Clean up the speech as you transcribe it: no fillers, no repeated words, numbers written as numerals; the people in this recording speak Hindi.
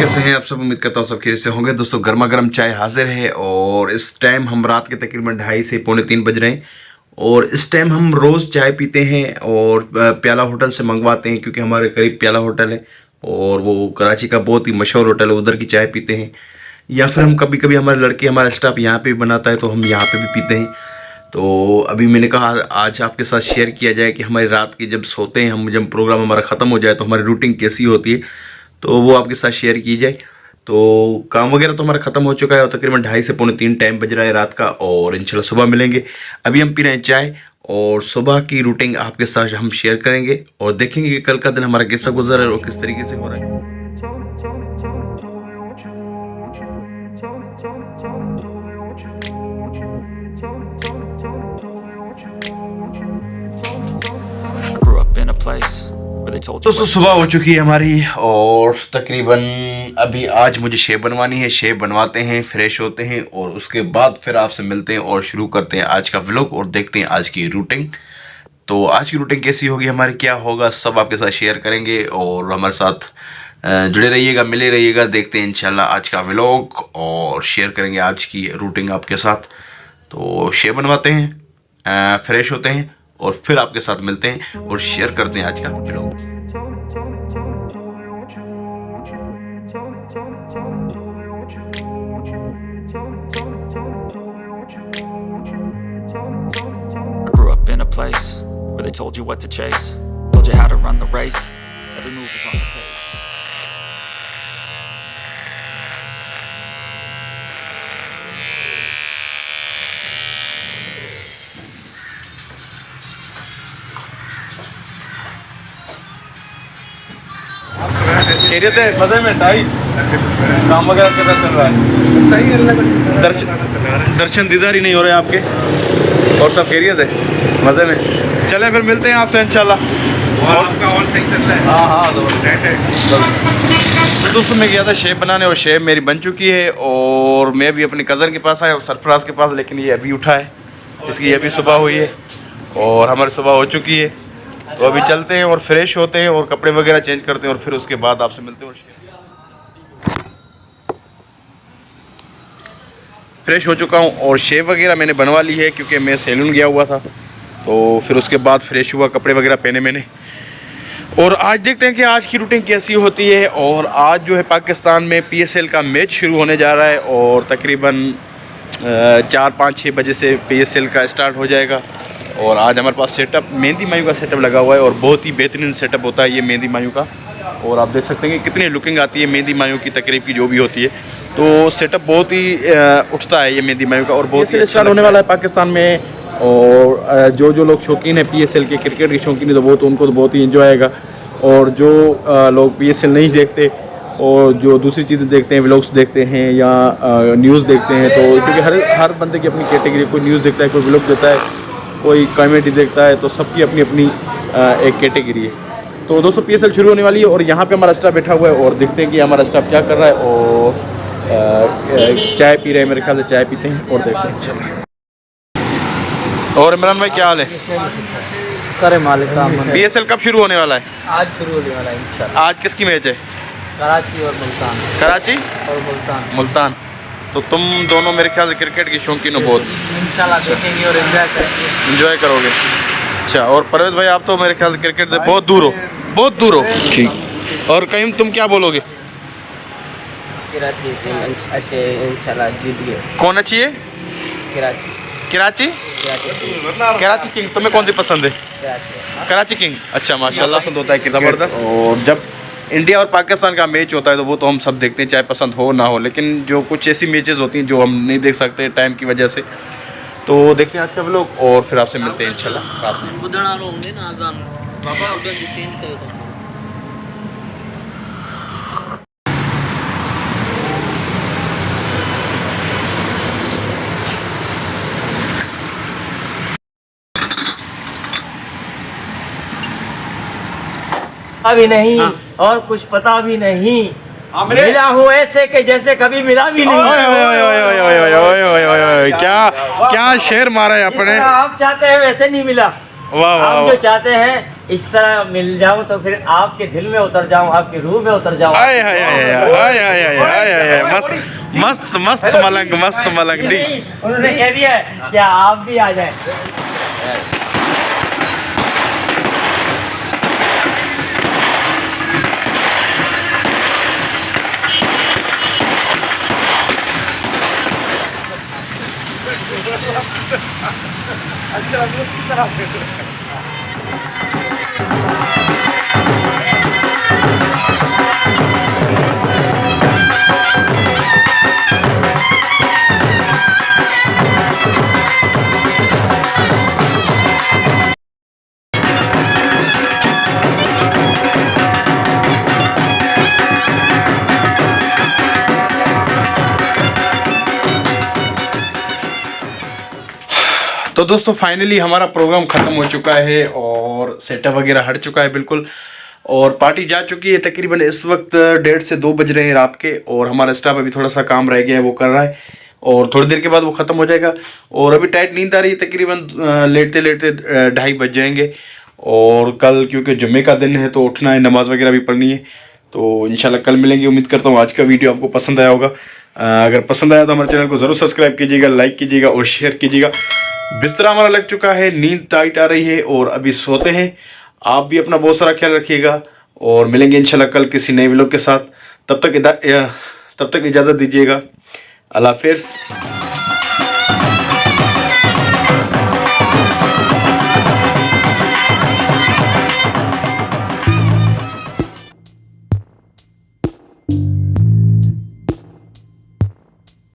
कैसे हैं आप सब। उम्मीद करता हूँ सब खैरियत से होंगे। दोस्तों गर्मा गर्म चाय हाजिर है और इस टाइम हम रात के तकरीबन 2:30 से 2:45 बज रहे हैं और इस टाइम हम रोज़ चाय पीते हैं और प्याला होटल से मंगवाते हैं क्योंकि हमारे करीब प्याला होटल है और वो कराची का बहुत ही मशहूर होटल है, उधर की चाय पीते हैं। या फिर हम कभी कभी हमारे लड़के हमारा स्टाफ यहाँ पे भी बनाता है तो हम यहाँ पे भी पीते हैं। तो अभी मैंने कहा आज आपके साथ शेयर किया जाए कि हमारी रात की जब सोते हैं हम, जब प्रोग्राम हमारा ख़त्म हो जाए तो हमारी रूटीन कैसी होती है, तो वो आपके साथ शेयर की जाए। तो काम वगैरह तो हमारा ख़त्म हो चुका है और तकरीबन 2:30 से 2:45 टाइम बज रहा है रात का और इंशाल्लाह सुबह मिलेंगे। अभी हम पी रहे हैं चाय और सुबह की रूटीन आपके साथ हम शेयर करेंगे और देखेंगे कि कल का दिन हमारा कैसा गुजरा है और किस तरीके से हो रहा है। दोस्तों सुबह हो चुकी है हमारी और तकरीबन अभी आज मुझे शेव बनवानी है। शेव बनवाते हैं, फ्रेश होते हैं और उसके बाद फिर आपसे मिलते हैं और शुरू करते हैं आज का व्लॉग और देखते हैं आज की रूटीन। तो आज की रूटीन कैसी होगी हमारी, क्या होगा, सब आपके साथ शेयर करेंगे और हमारे साथ जुड़े रहिएगा, मिले रहिएगा। देखते हैं इंशाल्लाह आज का व्लॉग और शेयर करेंगे आज की रूटीन आपके साथ। तो शेव बनवाते हैं, फ्रेश होते हैं और फिर आपके साथ मिलते हैं और शेयर करते हैं आज का vlog. Place where they told you what to chase, told you how to run the race, every move is on the pace. खैरियत है, मजे में टाइट काम वगैरह कैसा चल रहा है? सही अल्लाह दर्शन दीदार ही नहीं हो रहे आपके और सब खैरियत है, मजे में। चलें फिर मिलते हैं आपसे इंशाल्लाह। और आपका ऑल सही चल रहा है? हाँ तो दोस्तों मैं गया था शेव बनाने और शेव मेरी बन चुकी है और मैं भी अपने कज़न के पास आया और सरफराज के पास, लेकिन ये अभी उठा है, इसकी अभी सुबह हुई है और हमारी सुबह हो चुकी है। तो अभी चलते हैं और फ्रेश होते हैं और कपड़े वगैरह चेंज करते हैं और फिर उसके बाद आपसे मिलते हैं। और फ्रेश हो चुका हूँ और शेव वगैरह मैंने बनवा ली है क्योंकि मैं सैलून गया हुआ था, तो फिर उसके बाद फ्रेश हुआ, कपड़े वगैरह पहने मैंने। और आज देखते हैं कि आज की रूटीन कैसी होती है। और आज जो है पाकिस्तान में PSL का मैच शुरू होने जा रहा है और तकरीबन 4, 5, 6 बजे से PSL का स्टार्ट हो जाएगा। और आज हमारे पास सेटअप मेहंदी मायू का सेटअप लगा हुआ है और बहुत ही बेहतरीन सेटअप होता है ये मेहंदी मायू का। और आप देख सकते हैं कि कितनी लुकिंग आती है मेहंदी मायू की तकरीब की जो भी होती है, तो सेटअप बहुत ही उठता है ये मेहंदी मायू का और बहुत ही स्टार्ट होने वाला है पाकिस्तान में। और जो लोग शौकीन है PSL के, क्रिकेट के शौकीन है, तो वो तो उनको तो बहुत ही इंजॉय आएगा। और जो लोग PSL नहीं देखते और जो दूसरी चीज़ें देखते हैं, व्लॉग्स देखते हैं या न्यूज़ देखते हैं, तो क्योंकि हर बंदे की अपनी कैटेगरी, कोई न्यूज़ देखता है, कोई व्लॉग देता है, कोई कॉमेडी देखता है, तो सबकी अपनी अपनी एक कैटेगरी है। तो दोस्तों PSL शुरू होने वाली है और यहाँ पे हमारा स्टाफ बैठा हुआ है और देखते हैं कि हमारा स्टाफ क्या कर रहा है। और चाय पी रहे हैं, मेरे ख्याल से चाय पीते हैं और देखते हैं। चलो। और इमरान भाई क्या हाल है? करे मालिक PSL कब शुरू होने वाला है? आज शुरू होने वाला है इंशाल्लाह। आज किसकी मैच है? कराची और मुल्तान। कराची और मुल्तान। तो तुम दोनों मेरे ख्याल से क्रिकेट की शौकीन हो बहुत। इंशाल्लाह देखेंगे और एंजॉय करोगे। अच्छा, और परवेज भाई आप तो मेरे ख्याल से क्रिकेट से बहुत दूर हो। ठीक। और कहीं तुम क्या बोलोगे? कराची इंशाल्लाह जीत गए। कौन अच्छी है? कराची किंग। तुम्हें कौन सी पसंद है? कराची किंग। अच्छा माशाल्लाह, पसंद होता है कि ज़बरदस्त। और जब इंडिया और पाकिस्तान का मैच होता है तो वो तो हम सब देखते हैं, चाहे पसंद हो ना हो, लेकिन जो कुछ ऐसी मैचेस होती हैं जो हम नहीं देख सकते टाइम की वजह से, तो देखते हैं आज का व्लॉग और फिर आपसे मिलते हैं इंशाल्लाह रात में। अभी नहीं। हाँ। और कुछ पता भी नहीं, मिला हूँ ऐसे कि जैसे कभी मिला भी नहीं। क्या शेर मारा है अपने। आप चाहते हैं वैसे नहीं मिला। वाह वाह हम जो चाहते हैं इस तरह मिल जाऊं तो फिर आपके दिल में उतर जाऊं, आपकी रूह में उतर जाऊं। आय हाय हाय हाय हाय हाय हाय मस्त मस्त मस्त मलंग दी। उन्होंने कह दिया है क्या आप भी आ जाए। तो दोस्तों फाइनली हमारा प्रोग्राम ख़त्म हो चुका है और सेटअप वगैरह हट चुका है बिल्कुल, और पार्टी जा चुकी है। तकरीबन इस वक्त 1:30 से 2 बज रहे हैं रात के, और हमारा स्टाफ अभी थोड़ा सा काम रह गया है वो कर रहा है, और थोड़ी देर के बाद वो ख़त्म हो जाएगा। और अभी टाइट नींद आ रही है, तकरीबन लेटते लेटते 2:30 बज जाएंगे। और कल क्योंकि जुम्मे का दिन है तो उठना है, नमाज़ वगैरह भी पढ़नी है, तो इंशाल्लाह कल मिलेंगे। उम्मीद करता हूँ आज का वीडियो आपको पसंद आया होगा। अगर पसंद आया तो हमारे चैनल को ज़रूर सब्सक्राइब कीजिएगा, लाइक कीजिएगा और शेयर कीजिएगा। बिस्तरा हमारा लग चुका है, नींद टाइट आ रही है और अभी सोते हैं। आप भी अपना बहुत सारा ख्याल रखिएगा और मिलेंगे इंशाल्लाह कल किसी नए व्लॉग के साथ। तब तक इजाज़त दीजिएगा। अल्लाह हाफ़िज़।